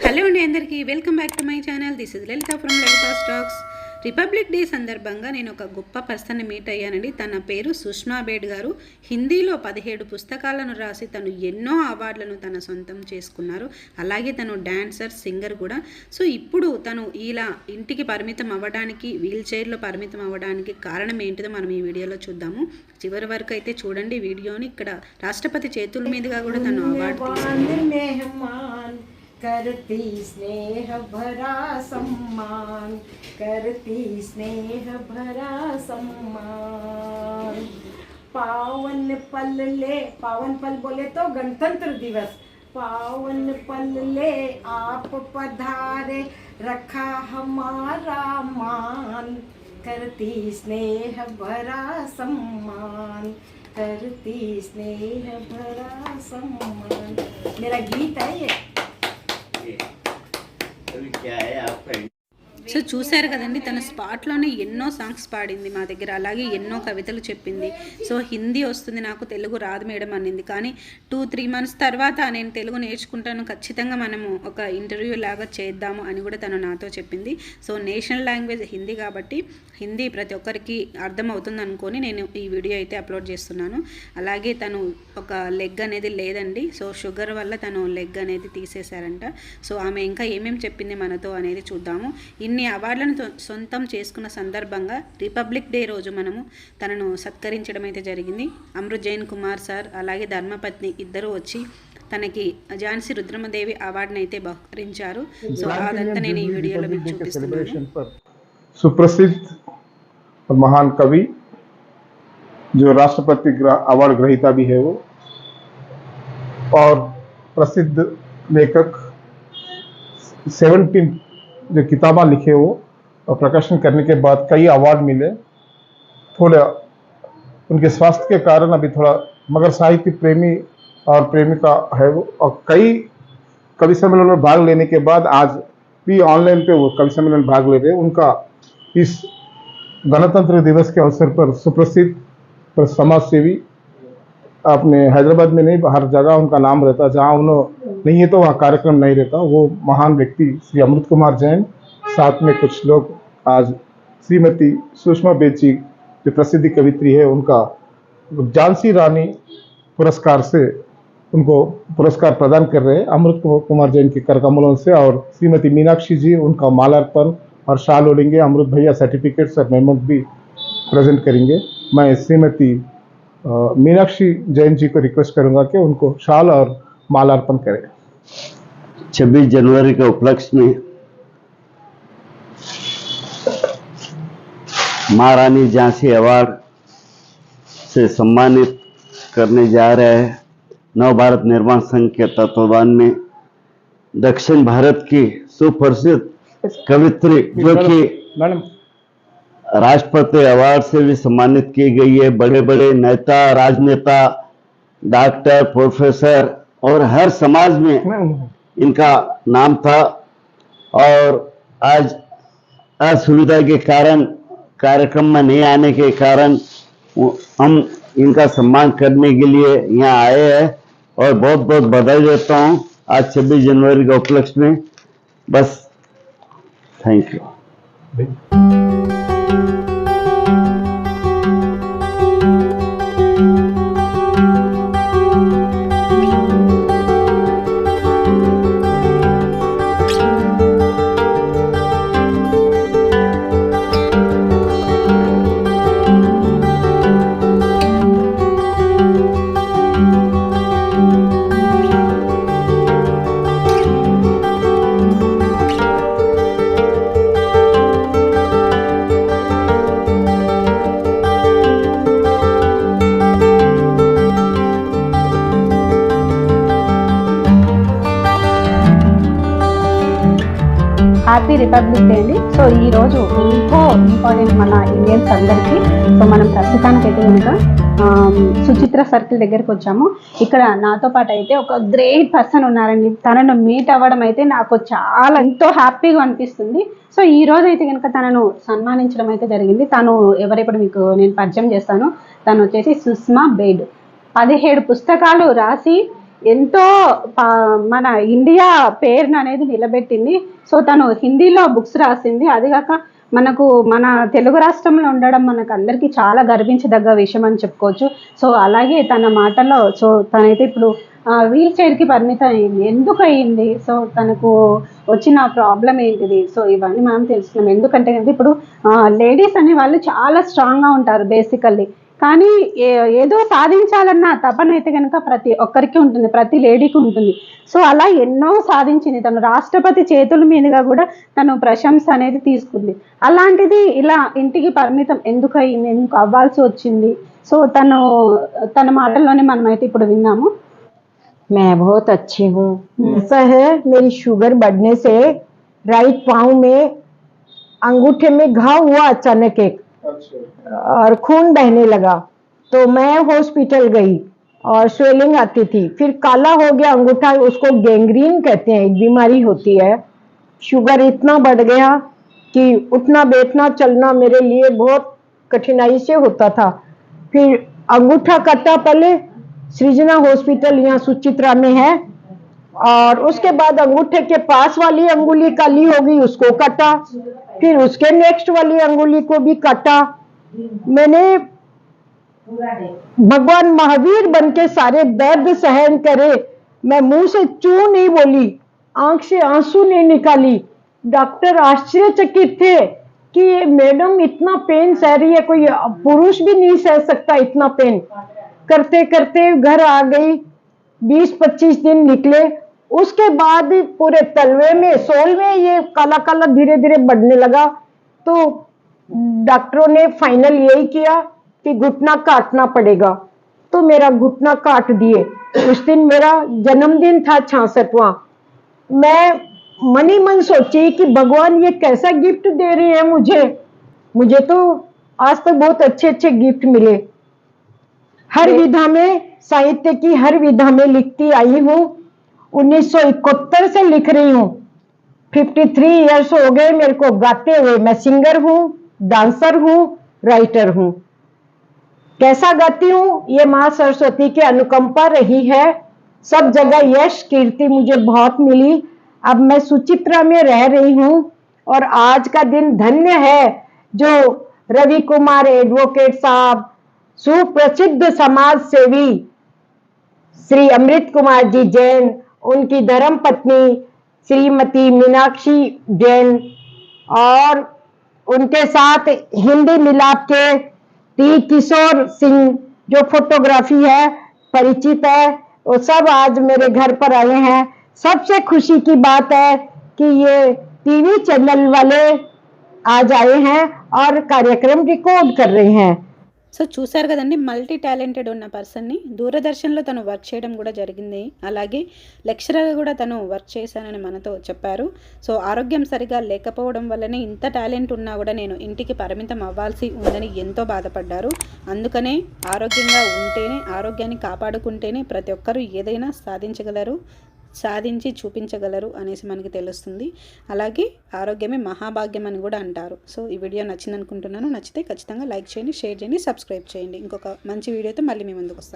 Hello అండి అందరికీ welcome back to my channel. This is Lalitha from Lalitha stocks. Republic day సందర్భంగా నేను ఒక గొప్ప పర్సన్ని మీట్ అయ్యానండి. తన పేరు సుష్మా బేడ్ గారు. హిందీలో 17 పుస్తకాలను రాసి తను ఎన్నో అవార్డులను తన సొంతం చేసుకున్నారు. అలాగే తను డాన్సర్, సింగర్ కూడా. సో ఇప్పుడు తను ఇలా ఇంటికి పరిమితం అవ్వడానికి, వీల్ చైర్లో పరిమితం అవ్వడానికి కారణం ఏంటిదో మనం ఈ వీడియోలో చూద్దాము. చివరి వరకు అయితే చూడండి వీడియోని. ఇక్కడ రాష్ట్రపతి చేతుల మీదుగా కూడా తను అవార్డు తీసుకున్నారు. करती स्नेह भरा सम्मान, करती स्नेह भरा सम्मान। पावन पल बोले तो गणतंत्र दिवस। पावन पल ले आप पधारे, रखा हमारा मान, करती स्नेह भरा सम्मान, करती स्नेह भरा सम्मान। मेरा गीत है ये। क्या है आपका? సో చూశారు కదండి, తన స్పాట్లోనే ఎన్నో సాంగ్స్ పాడింది మా దగ్గర. అలాగే ఎన్నో కవితలు చెప్పింది. సో హిందీ వస్తుంది నాకు, తెలుగు రాదు మేడం అనింది. కానీ 2-3 months తర్వాత నేను తెలుగు నేర్చుకుంటాను, ఖచ్చితంగా మనము ఒక ఇంటర్వ్యూ లాగా చేద్దాము అని కూడా తను నాతో చెప్పింది. సో నేషనల్ లాంగ్వేజ్ హిందీ కాబట్టి హిందీ ప్రతి ఒక్కరికి అర్థమవుతుంది అనుకొని నేను ఈ వీడియో అయితే అప్లోడ్ చేస్తున్నాను. అలాగే తను ఒక లెగ్ అనేది లేదండి. సో షుగర్ వల్ల తను లెగ్ అనేది తీసేశారంట. సో ఆమె ఇంకా ఏమేమి చెప్పింది మనతో అనేది చూద్దాము. ఇన్ని అవార్డులను సొంతం చేసుకున్న సందర్భంగా రిపబ్లిక్ డే రోజు మనము తనను సత్కరించడం అయితే జరిగింది. అమృత్ జైన్ కుమార్ సార్ అలాగే ధర్మపత్ని ఇద్దరు వచ్చి తనకి ఝాన్సీ రుద్రమదేవి అవార్డుని అయితే బహుకరించారు. సో అదంతా నేను ఈ వీడియోలో మీకు చూపిస్తున్నాను. सुप्रसिद्ध और महान कवि जो राष्ट्रपति अवार्ड ग्रहीता भी है वो, और प्रसिद्ध लेखक 17 जो किताबें लिखे वो, और प्रकाशन करने के बाद कई अवार्ड मिले। थोड़ा उनके स्वास्थ्य के कारण अभी थोड़ा, मगर साहित्य प्रेमी और प्रेमिका है वो, और कई कवि सम्मेलन में भाग लेने के बाद आज भी ऑनलाइन पे वो कवि सम्मेलन भाग ले रहे हैं। उनका इस गणतंत्र दिवस के अवसर पर सुप्रसिद्ध और समाज सेवी, अपने हैदराबाद में नहीं हर जगह उनका नाम रहता, जहाँ उन्होंने नहीं है तो वहाँ कार्यक्रम नहीं रहता, वो महान व्यक्ति श्री अमृत कुमार जैन, साथ में कुछ लोग आज श्रीमती सुषमा बेद जी जो प्रसिद्ध कवित्री है, उनका झांसी रानी पुरस्कार से उनको पुरस्कार प्रदान कर रहे हैं अमृत कुमार जैन के कर कमलों से। और श्रीमती मीनाक्षी जी उनका मालार्पण और शाल ओढ़ेंगे। अमृत भैया सर्टिफिकेट्स और मेमोट भी प्रेजेंट करेंगे। मैं श्रीमती मीनाक्षी जैन जी को रिक्वेस्ट करूंगा कि उनको शाल और मालार्पण करें। 26 जनवरी के उपलक्ष्य में महारानी झांसी अवार्ड से सम्मानित करने जा रहे हैं। नव भारत निर्माण संघ के तत्वावधान में दक्षिण भारत की सुप्रसिद्ध कवित्री जो कि राष्ट्रपति अवार्ड से भी सम्मानित की गई है। बड़े बड़े नेता, राजनेता, डॉक्टर, प्रोफेसर और हर समाज में इनका नाम था, और आज असुविधा के कारण, कार्यक्रम में नहीं आने के कारण हम इनका सम्मान करने के लिए यहाँ आए हैं, और बहुत बहुत बधाई देता हूँ आज 26 जनवरी के उपलक्ष्य में। बस thank you. Happy republic day అండి. సో ఈ రోజు ఎంతో ఇంపార్టెంట్ మన ఇండియన్స్ అందరికీ. సో మనం ప్రస్తుతానికైతే కనుక సుచిత్ర సర్కిల్ దగ్గరికి వచ్చాము. ఇక్కడ నాతో పాటు అయితే ఒక గ్రేట్ పర్సన్ ఉన్నారండి. తనను మీట్ అవ్వడం అయితే నాకు చాలా ఎంతో హ్యాపీగా అనిపిస్తుంది. సో ఈ రోజు అయితే కనుక తనను సన్మానించడం అయితే జరిగింది. తను ఎవరైప్పుడు మీకు నేను పరిచయం చేస్తాను. తను వచ్చేసి సుష్మా బేడ్. 17 పుస్తకాలు రాసి ఎంతో మన ఇండియా పేరును అనేది నిలబెట్టింది. సో తను హిందీలో బుక్స్ రాసింది. అది కాక మనకు మన తెలుగు రాష్ట్రంలో ఉండడం మనకు అందరికీ చాలా గర్వించదగ్గ విషయం అని చెప్పుకోవచ్చు. సో అలాగే తన మాటలో సో తనైతే ఇప్పుడు వీల్ చైర్కి పరిమితం అయింది. ఎందుకు అయింది, సో తనకు వచ్చిన ప్రాబ్లం ఏంటిది, సో ఇవన్నీ మనం తెలుసుకున్నాం. ఎందుకంటే ఇప్పుడు లేడీస్ అనే వాళ్ళు చాలా స్ట్రాంగ్గా ఉంటారు బేసికల్లీ. కానీ ఏదో సాధించాలన్న తపన అయితే కనుక ప్రతి ఒక్కరికి ఉంటుంది, ప్రతి లేడీకి ఉంటుంది. సో అలా ఎన్నో సాధించింది. తను రాష్ట్రపతి చేతుల మీదుగా కూడా తను ప్రశంస అనేది తీసుకుంది. అలాంటిది ఇలా ఇంటికి పరిమితం ఎందుకు అయింది, ఎందుకు అవ్వాల్సి వచ్చింది, సో తన మాటల్లోనే మనమైతే ఇప్పుడు విన్నాము. मैं बहुत अच्छी हूँ। ऐसा है, मेरी शुगर बढ़ने से राइट पाँव में अंगूठे में घाव हुआ अचानक एक, और खून बहने लगा। तो मैं हॉस्पिटल गई और स्वेलिंग आती थी, फिर काला हो गया अंगूठा, उसको गैंग्रीन कहते हैं, एक बीमारी होती है। शुगर इतना बढ़ गया कि उठना बैठना चलना मेरे लिए बहुत कठिनाई से होता था। फिर अंगूठा कटा, पहले सृजना हॉस्पिटल यहाँ सुचित्रा में है, और उसके बाद अंगूठे के पास वाली अंगुली काली हो गई, उसको काटा। फिर उसके नेक्स्ट वाली अंगुली को भी काटा। मैंने भगवान महावीर बन के सारे दर्द सहन करे। मैं मुंह से चू नहीं बोली, आंख से आंसू नहीं निकाली। डॉक्टर आश्चर्यचकित थे कि ये मैडम इतना पेन सह रही है, कोई पुरुष भी नहीं सह सकता इतना पेन। करते करते घर आ गई, 20-25 दिन निकले। उसके बाद पूरे तलवे में, सोल में ये काला काला धीरे धीरे बढ़ने लगा। तो डॉक्टरों ने फाइनल यही किया कि घुटना काटना पड़ेगा। तो मेरा घुटना काट दिए। उस दिन मेरा जन्मदिन था 66वां। मैं मन ही मन सोची कि भगवान ये कैसा गिफ्ट दे रहे हैं मुझे तो आज तक बहुत अच्छे अच्छे गिफ्ट मिले। हर विधा में, साहित्य की हर विधा में लिखती आई हूँ। 1971 से लिख रही हूँ। 53 इयर्स हो गए मेरे को गाते हुए। मैं सिंगर हूँ, डांसर हूँ, राइटर हूँ। कैसा गाती हूँ, ये माँ सरस्वती की अनुकंपा रही है। सब जगह यश कीर्ति मुझे बहुत मिली। अब मैं सुचित्रा में रह रही हूँ, और आज का दिन धन्य है जो रवि कुमार एडवोकेट साहब, सुप्रसिद्ध समाज सेवी श्री अमृत कुमार जी जैन, उनकी धर्म पत्नी श्रीमती मीनाक्षी जैन, और उनके साथ हिंदी मिलाप के टी किशोर सिंह जो फोटोग्राफी है परिचित है, वो सब आज मेरे घर पर आए हैं। सबसे खुशी की बात है कि ये टीवी चैनल वाले आज आए हैं और कार्यक्रम रिकॉर्ड कर रहे हैं। సో చూశారు కదండి, మల్టీ టాలెంటెడ్ ఉన్న పర్సన్ని దూరదర్శన్లో తను వర్క్ చేయడం కూడా జరిగింది. అలాగే లెక్చరర్ కూడా తను వర్క్ చేశానని మనతో చెప్పారు. సో ఆరోగ్యం సరిగా లేకపోవడం వల్లనే ఇంత టాలెంట్ ఉన్నా కూడా నేను ఇంటికి పరిమితం అవ్వాల్సి ఉందని ఎంతో బాధపడ్డారు. అందుకనే ఆరోగ్యంగా ఉంటేనే, ఆరోగ్యాన్ని కాపాడుకుంటేనే ప్రతి ఒక్కరూ ఏదైనా సాధించగలరు, సాధించి చూపించగలరు అనేసి మనకి తెలుస్తుంది. అలాగే ఆరోగ్యమే మహాభాగ్యం అని కూడా అంటారు. సో ఈ వీడియో నచ్చింది అనుకుంటున్నాను. నచ్చితే ఖచ్చితంగా లైక్ చేయండి, షేర్ చేయండి, సబ్స్క్రైబ్ చేయండి. ఇంకొక మంచి వీడియోతో మళ్ళీ మీ ముందుకు వస్తాను.